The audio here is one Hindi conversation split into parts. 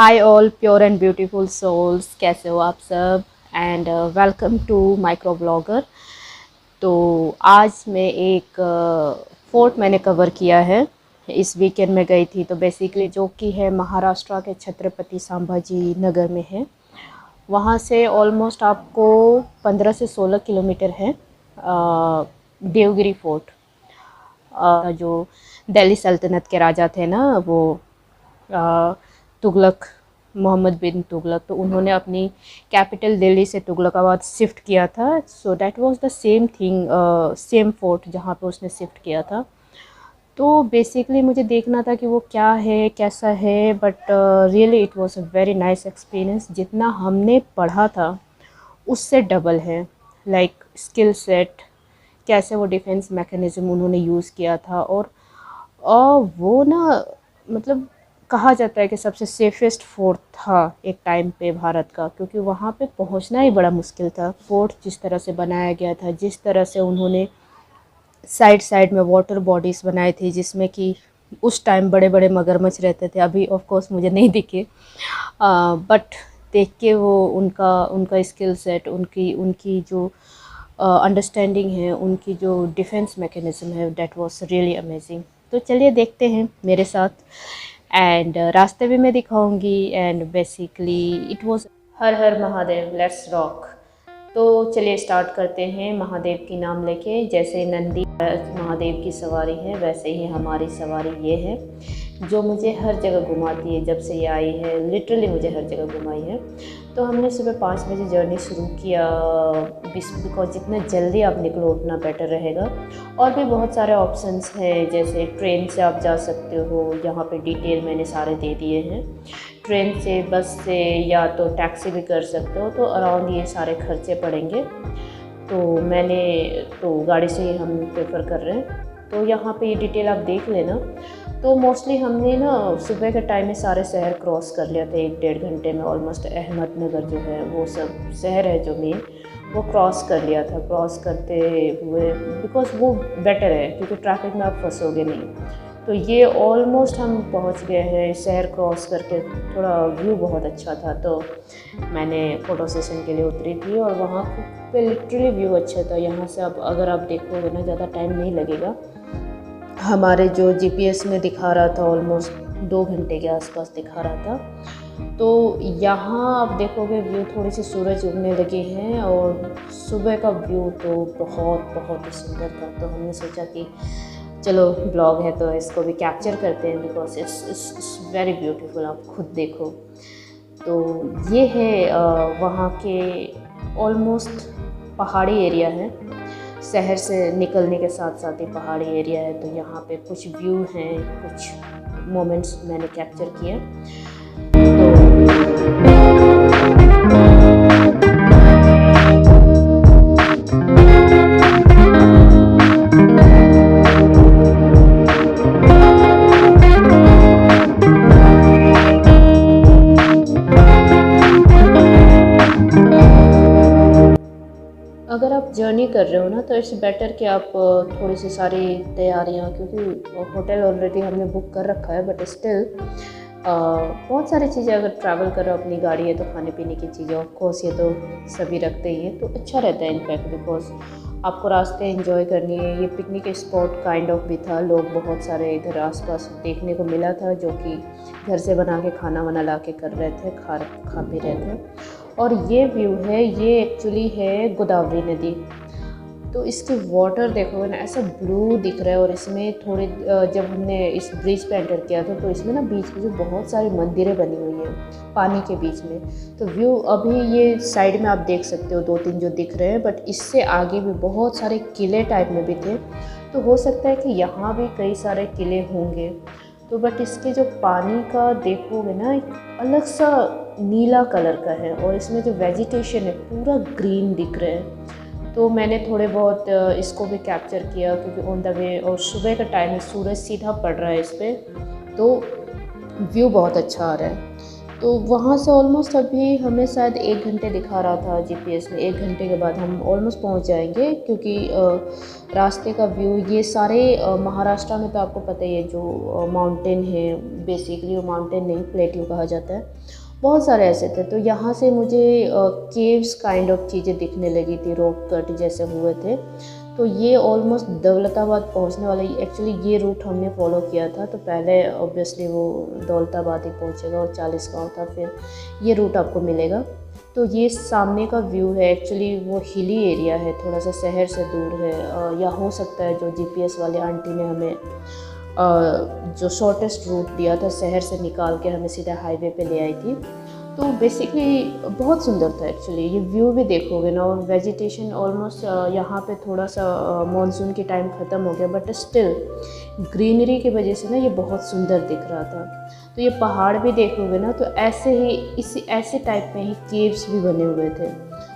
Hi all pure and beautiful souls, कैसे हो आप सब। And welcome to micro blogger. तो आज मैं एक फोर्ट मैंने कवर किया है। इस वीकेंड में गई थी, तो बेसिकली जो कि है महाराष्ट्र के छत्रपति संभाजी नगर में है। वहाँ से ऑलमोस्ट आपको 15 से 16 किलोमीटर है देवगिरी फोर्ट। जो दिल्ली सल्तनत के राजा थे ना, वो तुगलक, मोहम्मद बिन तुगलक, तो उन्होंने अपनी कैपिटल दिल्ली से तुगलकाबाद शिफ्ट किया था। So that was the same thing, same fort जहाँ पे उसने शिफ्ट किया था। तो बेसिकली मुझे देखना था कि वो क्या है, कैसा है, but really it was a very nice experience. जितना हमने पढ़ा था उससे डबल है। लाइक स्किल सेट, कैसे वो डिफेंस मैकेनिज़्म उन्होंने यूज़ किया था। और वो ना, मतलब कहा जाता है कि सबसे सेफेस्ट फोर्ट था एक टाइम पे भारत का, क्योंकि वहाँ पे पहुँचना ही बड़ा मुश्किल था। फोर्ट जिस तरह से बनाया गया था, जिस तरह से उन्होंने साइड साइड में वाटर बॉडीज़ बनाए थे, जिसमें कि उस टाइम बड़े बड़े मगरमच्छ रहते थे। अभी ऑफ कोर्स मुझे नहीं दिखे, बट देख के वो उनका उनका स्किल सेट, उनकी उनकी जो अंडरस्टैंडिंग है, उनकी जो डिफेंस मैकेनिज़्म है, दैट वाज रियली अमेजिंग। तो चलिए देखते हैं मेरे साथ। एंड रास्ते भी मैं दिखाऊंगी। And basically it was her her Mahadev, let's rock. तो चलिए स्टार्ट करते हैं महादेव की नाम लेके। जैसे नंदी महादेव की सवारी है, वैसे ही हमारी सवारी ये है, जो मुझे हर जगह घुमाती है। जब से ये आई है, लिटरली मुझे हर जगह घुमाई है। तो हमने सुबह 5 बजे जर्नी शुरू किया, बिकॉज जितना जल्दी आप निकलो उतना बेटर रहेगा। और भी बहुत सारे ऑप्शंस हैं, जैसे ट्रेन से आप जा सकते हो। यहाँ पे डिटेल मैंने सारे दे दिए हैं। ट्रेन से, बस से, या तो टैक्सी भी कर सकते हो। तो अराउंड ये सारे खर्चे पड़ेंगे। तो मैंने तो गाड़ी से ही हम प्रेफर कर रहे हैं। तो यहाँ पे ये डिटेल आप देख लेना। तो मोस्टली हमने ना सुबह के टाइम में सारे शहर क्रॉस कर लिया था 1-1.5 घंटे में। ऑलमोस्ट अहमदनगर जो है, वो सब शहर है जो मेन, वो क्रॉस कर लिया था। क्रॉस करते हुए, बिकॉज वो बेटर है, क्योंकि ट्रैफिक में आप फंसोगे नहीं। तो ये ऑलमोस्ट हम पहुंच गए हैं शहर क्रॉस करके। थोड़ा व्यू बहुत अच्छा था, तो मैंने फ़ोटो सेशन के लिए उतरी थी। और वहाँ पे लिटरली व्यू अच्छा था। यहाँ से आप अगर आप देखोगे ना, ज़्यादा टाइम नहीं लगेगा। हमारे जो जीपीएस में दिखा रहा था ऑलमोस्ट 2 घंटे के आसपास दिखा रहा था। तो यहाँ आप देखोगे व्यू, थोड़ी सी सूरज उगने लगी हैं, और सुबह का व्यू तो बहुत बहुत ही सुंदर था। तो हमने सोचा कि चलो ब्लॉग है तो इसको भी कैप्चर करते हैं, बिकॉज इट्स वेरी ब्यूटीफुल। आप खुद देखो। तो ये है वहाँ के ऑलमोस्ट पहाड़ी एरिया है। शहर से निकलने के साथ साथ ही पहाड़ी एरिया है। तो यहाँ पे कुछ व्यू हैं, कुछ मोमेंट्स मैंने कैप्चर किए। अगर आप जर्नी कर रहे हो ना, तो इट्स बेटर कि आप थोड़ी सी सारी तैयारियां, क्योंकि होटल ऑलरेडी हमने बुक कर रखा है, बट स्टिल बहुत सारी चीज़ें, अगर ट्रैवल कर रहे हो, अपनी गाड़ी है तो खाने पीने की चीज़ें ऑफ कोर्स ये तो सभी रखते ही हैं। तो अच्छा रहता है इनफैक्ट, बिकॉज आपको रास्ते एंजॉय करनी है। ये पिकनिक स्पॉट काइंड ऑफ भी था। लोग बहुत सारे इधर आसपास देखने को मिला था, जो कि घर से बना के खाना वाना ला के कर रहे थे, खा पी रहे थे। और ये व्यू है, ये एक्चुअली है गोदावरी नदी। तो इसके वाटर देखोगे ना, ऐसा ब्लू दिख रहा है। और इसमें थोड़े जब हमने इस ब्रिज पे एंटर किया था, तो इसमें ना बीच में जो बहुत सारी मंदिरें बनी हुई हैं पानी के बीच में। तो व्यू अभी ये साइड में आप देख सकते हो 2-3 जो दिख रहे हैं, बट इससे आगे भी बहुत सारे किले टाइप में भी थे। तो हो सकता है कि यहाँ भी कई सारे किले होंगे। तो बट इसके जो पानी का देखोगे ना, एक अलग सा नीला कलर का है। और इसमें जो वेजिटेशन है पूरा ग्रीन दिख रहा है। तो मैंने थोड़े बहुत इसको भी कैप्चर किया, क्योंकि ऑन द वे, और सुबह का टाइम है, सूरज सीधा पड़ रहा है इस पर, तो व्यू बहुत अच्छा आ रहा है। तो वहाँ से ऑलमोस्ट अभी हमें शायद 1 घंटे दिखा रहा था जीपीएस में, 1 घंटे के बाद हम ऑलमोस्ट पहुँच जाएंगे, क्योंकि रास्ते का व्यू ये सारे महाराष्ट्र में तो आपको पता ही है जो माउंटेन है, बेसिकली वो माउंटेन नहीं प्लेट्यू कहा जाता है, बहुत सारे ऐसे थे। तो यहाँ से मुझे केव्स काइंड ऑफ चीज़ें दिखने लगी थी, रॉक कट जैसे हुए थे। तो ये ऑलमोस्ट दौलताबाद पहुँचने वाला, एक्चुअली ये रूट हमने फॉलो किया था। तो पहले ऑब्वियसली वो दौलताबाद ही पहुँचेगा और 40 गाँव था, फिर ये रूट आपको मिलेगा। तो ये सामने का व्यू है, एक्चुअली वो हिली एरिया है, थोड़ा सा शहर से दूर है, या हो सकता है जो जीपीएस वाले आंटी ने हमें जो शॉर्टेस्ट रूट दिया था शहर से निकाल के हमें सीधा हाईवे पे ले आई थी। तो बेसिकली बहुत सुंदर था एक्चुअली, ये व्यू भी देखोगे ना, और वेजिटेशन ऑलमोस्ट यहाँ पे थोड़ा सा मॉनसून के टाइम ख़त्म हो गया, बट स्टिल ग्रीनरी की वजह से ना ये बहुत सुंदर दिख रहा था। तो ये पहाड़ भी देखोगे ना तो ऐसे ही इसी ऐसे टाइप में ही केव्स भी बने हुए थे।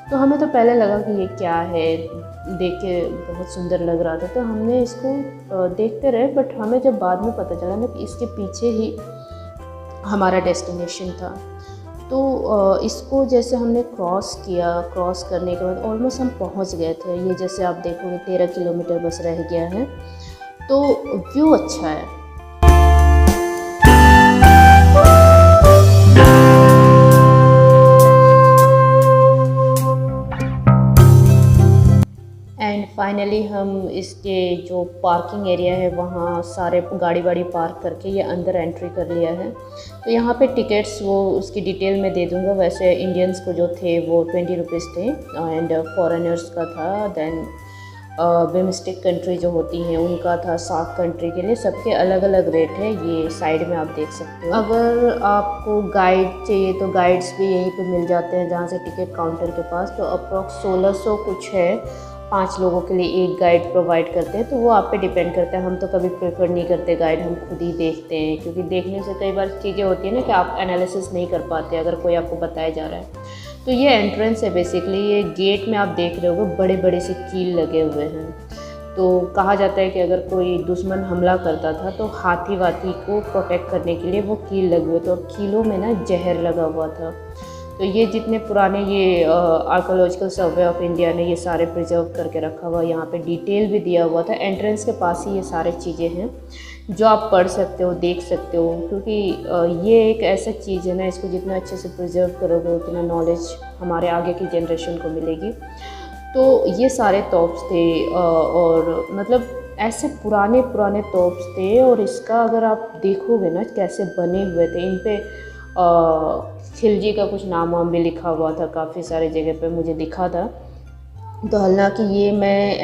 तो हमें तो पहले लगा कि ये क्या है, देख के बहुत सुंदर लग रहा था, तो हमने इसको देखते रहे, बट हमें जब बाद में पता चला ना कि इसके पीछे ही हमारा डेस्टिनेशन था। तो इसको जैसे हमने क्रॉस किया, क्रॉस करने के बाद ऑलमोस्ट हम पहुंच गए थे। ये जैसे आप देखोगे 13 किलोमीटर बस रह गया है, तो व्यू अच्छा है। एंड फाइनली हम इसके जो पार्किंग एरिया है वहाँ सारे गाड़ी वाड़ी पार्क करके ये अंदर एंट्री कर लिया है। तो यहाँ पे टिकट्स वो उसकी डिटेल में दे दूँगा। वैसे इंडियंस को जो थे वो 20 रुपीज़ थे, एंड फॉरेनर्स का था, देन बिमस्टिक कंट्री जो होती हैं उनका था, सार्क कंट्री के लिए सबके अलग अलग रेट है। ये साइड में आप देख सकते हो। अगर आपको गाइड चाहिए तो गाइड्स भी यहीं पे मिल जाते हैं जहाँ से टिकट काउंटर के पास। तो अप्रॉक्स 1600 कुछ है, 5 लोगों के लिए एक गाइड प्रोवाइड करते हैं। तो वो आप पे डिपेंड करता है, हम तो कभी प्रेफर नहीं करते गाइड, हम खुद ही देखते हैं, क्योंकि देखने से कई बार चीज़ें होती है ना कि आप एनालिसिस नहीं कर पाते अगर कोई आपको बताया जा रहा है। तो ये एंट्रेंस है बेसिकली, ये गेट में आप देख रहे होगे बड़े बड़े से कील लगे हुए हैं। तो कहा जाता है कि अगर कोई दुश्मन हमला करता था तो हाथी वाथी को प्रोटेक्ट करने के लिए वो कील लगे हुए थे, और कीलों में ना जहर लगा हुआ था। तो ये जितने पुराने ये आर्कोलॉजिकल सर्वे ऑफ इंडिया ने ये सारे प्रिजर्व करके रखा हुआ, यहाँ पे डिटेल भी दिया हुआ था। एंट्रेंस के पास ही ये सारे चीज़ें हैं जो आप पढ़ सकते हो, देख सकते हो, क्योंकि ये एक ऐसा चीज़ है ना, इसको जितना अच्छे से प्रिजर्व करोगे उतना नॉलेज हमारे आगे की जनरेशन को मिलेगी। तो ये सारे तोप्स थे, और मतलब ऐसे पुराने पुराने तोप्स थे, और इसका अगर आप देखोगे ना कैसे बने हुए थे, इन पे खिलजी का कुछ नाम वाम भी लिखा हुआ था, काफ़ी सारी जगह पे मुझे दिखा था। तो हालांकि ये मैं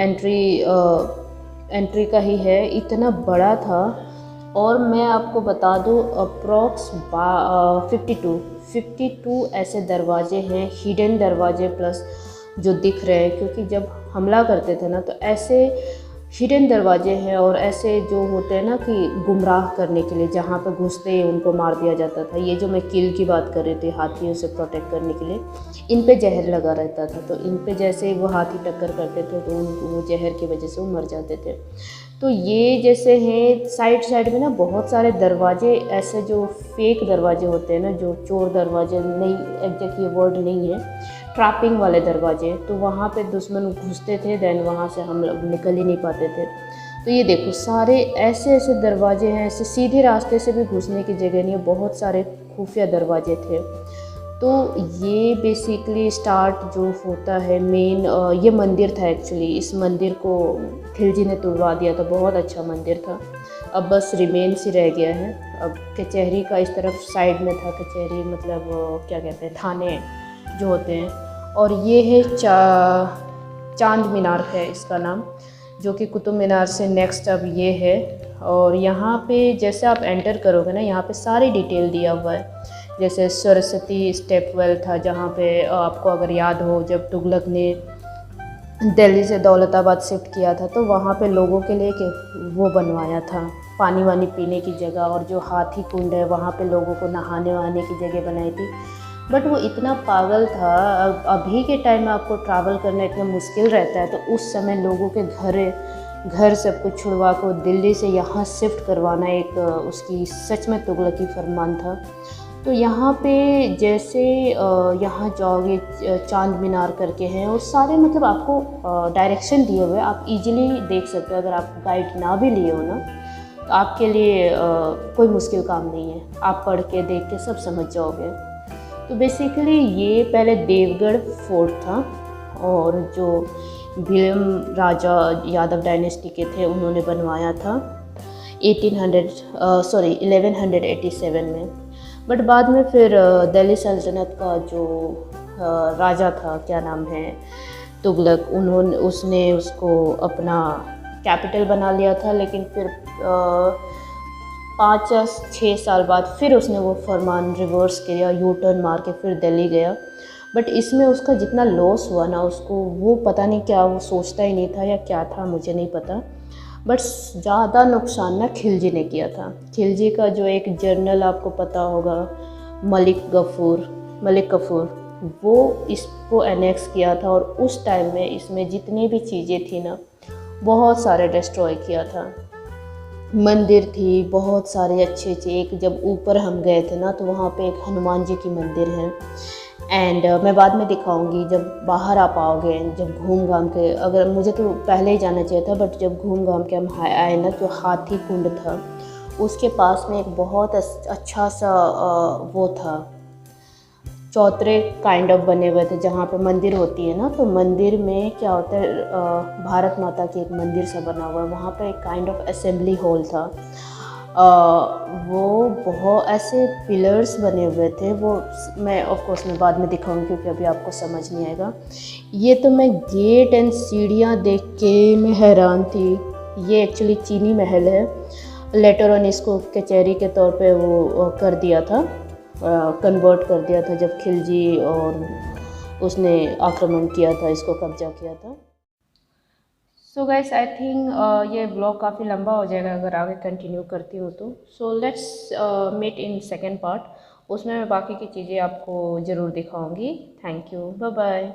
एंट्री का ही है, इतना बड़ा था। और मैं आपको बता दूँ अप्रॉक्स 52 ऐसे दरवाजे हैं, हिडन दरवाजे प्लस जो दिख रहे हैं, क्योंकि जब हमला करते थे ना तो ऐसे हिडन दरवाजे हैं, और ऐसे जो होते हैं ना कि गुमराह करने के लिए, जहाँ पे घुसते ही उनको मार दिया जाता था। ये जो मैं किल की बात कर रही थी, हाथियों से प्रोटेक्ट करने के लिए इन पे जहर लगा रहता था। तो इन पे जैसे वो हाथी टक्कर करते थे तो वो जहर की वजह से वो मर जाते थे। तो ये जैसे हैं साइड साइड में ना बहुत सारे दरवाजे, ऐसे जो फेक दरवाजे होते हैं ना, जो चोर दरवाजे, नहीं एग्जैक्ट ये वर्ड नहीं है, ट्रैपिंग वाले दरवाजे। तो वहाँ पे दुश्मन घुसते थे, देन वहाँ से हम लोग निकल ही नहीं पाते थे। तो ये देखो सारे ऐसे ऐसे दरवाजे हैं, ऐसे सीधे रास्ते से भी घुसने की जगह नहीं है, बहुत सारे खुफिया दरवाजे थे। तो ये बेसिकली स्टार्ट जो होता है मेन, ये मंदिर था एक्चुअली। इस मंदिर को खिलजी ने तुड़वा दिया था, बहुत अच्छा मंदिर था, अब बस रिमेन्स ही रह गया है। अब कचहरी का इस तरफ साइड में था, कचहरी मतलब क्या कहते हैं, थाने जो होते हैं। और ये है चांद मीनार है इसका नाम, जो कि कुतुब मीनार से नेक्स्ट अब ये है। और यहाँ पे जैसे आप एंटर करोगे ना, यहाँ पे सारी डिटेल दिया हुआ है। जैसे सरस्वती स्टेप वेल था, जहाँ पे आपको अगर याद हो जब तुगलक ने दिल्ली से दौलताबाद शिफ्ट किया था तो वहाँ पे लोगों के लिए वो बनवाया था, पानी वानी पीने की जगह। और जो हाथी कुंड है वहाँ पे लोगों को नहाने वहाने की जगह बनाई थी। बट वो इतना पागल था, अभी के टाइम में आपको ट्रैवल करना इतना मुश्किल रहता है, तो उस समय लोगों के घर सब कुछ छुड़वा को दिल्ली से यहाँ शिफ्ट करवाना एक उसकी सच में तुगलकी फरमान था। तो यहाँ पे जैसे यहाँ जाओगे चांद मीनार करके हैं, और सारे मतलब आपको डायरेक्शन दिए हुए, आप इजीली देख सकते हो। अगर आप गाइड ना भी लिए हो ना, तो आपके लिए कोई मुश्किल काम नहीं है, आप पढ़ के देख के सब समझ जाओगे। तो बेसिकली ये पहले देवगढ़ फोर्ट था, और जो भीलम राजा यादव डायनेस्टी के थे उन्होंने बनवाया था 1187 में। बट बाद में फिर दिल्ली सल्तनत का जो राजा था, क्या नाम है, तुगलक, उसने उसको अपना कैपिटल बना लिया था। लेकिन फिर 5 या 6 साल बाद फिर उसने वो फरमान रिवर्स किया, यू टर्न मार के फिर दिल्ली गया। बट इसमें उसका जितना लॉस हुआ ना, उसको वो पता नहीं क्या, वो सोचता ही नहीं था या क्या था, मुझे नहीं पता। बट ज़्यादा नुकसान ना खिलजी ने किया था। खिलजी का जो एक जर्नल आपको पता होगा, मलिक कफूर, वो इसको एनेक्स किया था, और उस टाइम में इसमें जितनी भी चीज़ें थी ना, बहुत सारे डिस्ट्रॉय किया था। मंदिर थी बहुत सारे अच्छे अच्छे। एक जब ऊपर हम गए थे ना, तो वहाँ पे एक हनुमान जी की मंदिर है, एंड मैं बाद में दिखाऊंगी जब बाहर आ पाओगे, जब घूम घाम के। अगर मुझे तो पहले ही जाना चाहिए था, बट जब घूम घाम के हम आए ना, तो हाथी कुंड था, उसके पास में एक बहुत अच्छा सा वो था, चौतरे काइंड ऑफ बने हुए थे, जहाँ पे मंदिर होती है ना, तो मंदिर में क्या होता है, भारत माता की एक मंदिर सा बना हुआ है, वहाँ पे एक काइंड ऑफ असेंबली हॉल था। वो बहुत ऐसे पिलर्स बने हुए थे, वो मैं ऑफ कोर्स मैं बाद में दिखाऊंगी क्योंकि अभी आपको समझ नहीं आएगा। ये तो मैं गेट एंड सीढ़ियाँ देख के मैं हैरान थी। ये एक्चुअली चीनी महल है, लेटर ऑन इसको कचहरी के तौर पे वो कर दिया था, कन्वर्ट कर दिया था जब खिलजी और उसने आक्रमण किया था, इसको कब्जा किया था। सो गाइस, आई थिंक ये ब्लॉग काफ़ी लंबा हो जाएगा अगर आगे कंटिन्यू करती हूँ तो। So let's meet in second part, उसमें मैं बाकी की चीज़ें आपको ज़रूर दिखाऊंगी। Thank you, bye bye.